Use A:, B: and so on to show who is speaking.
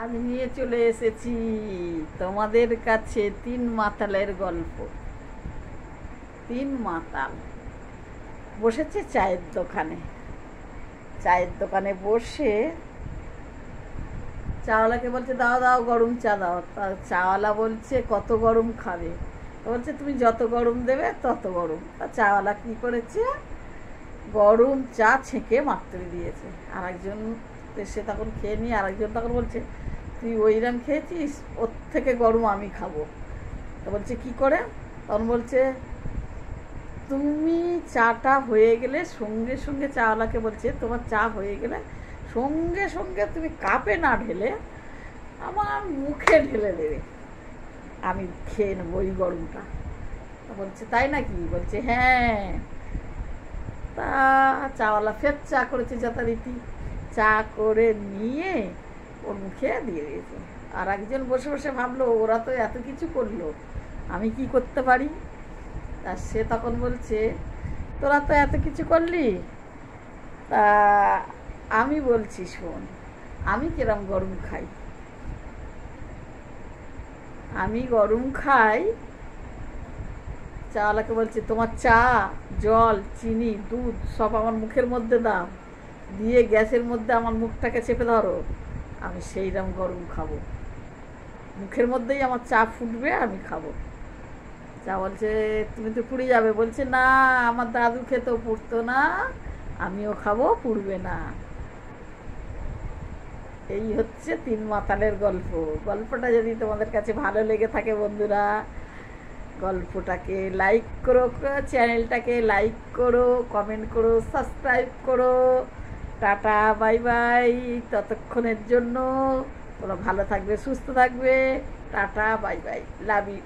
A: আজ নিয়ে চলে এসেছি তোমাদের কাছে তিন মাতালের গল্প। তিন মাতাল বসেছে চায়ের দোকানে বসে চাওয়ালাকে বলছে, দাও দাও গরম চা দাও। তা চাওয়ালা বলছে, কত গরম খাবে? বলছে, তুমি যত গরম দেবে তত গরম। তা চাওয়ালা কি করেছে, গরম চা ছেঁকে মাত্র দিয়েছে। আর একজন সে তখন খেয়ে নিয়ে আরেকজন তখন বলছে, তুই ওইরাম খেয়েছিস, ওর থেকে গরম আমি খাবো। তো বলছে, কি করে? তখন বলছে, তুমি চাটা হয়ে গেলে সঙ্গে সঙ্গে চাওয়ালাকে বলছে, তোমার চা হয়ে গেলে সঙ্গে সঙ্গে তুমি কাপে না ঢেলে আমার মুখে ঢেলে দেবে, আমি খেয়ে নেবো ওই গরমটা। বলছে, তাই নাকি? বলছে, হ্যাঁ। তা চাওয়ালা ফের চা করেছে যথারীতি, চা করে নিয়ে ওর মুখে দিয়ে দিয়েছে। আর একজন বসে বসে ভাবলো, ওরা তো এত কিছু করলো, আমি কি করতে পারি? তা সে তখন বলছে, তোরা তো এত কিছু করলি, তা আমি বলছি শোন, আমি কিরম গরম খাই। আমি গরম খাই, চাওয়ালাকে বলছে, তোমার চা, জল, চিনি, দুধ সব আমার মুখের মধ্যে দাও, দিয়ে গ্যাসের মধ্যে আমার মুখটাকে চেপে ধরো, আমি সেইরকম গরম খাবো, মুখের মধ্যেই আমার চা ফুটবে, আমি খাবো। চা বলছে, তুমি তো পুড়ে যাবে। বলছে, না, আমার দাদু খেতেও পুড়তো না, আমিও খাবো, পুড়বে না। এই হচ্ছে তিন মাতালের গল্প। গল্পটা যদি তোমাদের কাছে ভালো লেগে থাকে বন্ধুরা, গল্পটাকে লাইক করো, চ্যানেলটাকে লাইক করো, কমেন্ট করো, সাবস্ক্রাইব করো। Tata, bye bye. ততক্ষণের জন্য তোমরা ভালো থাকবে, সুস্থ থাকবে। Tata, bye bye, love you.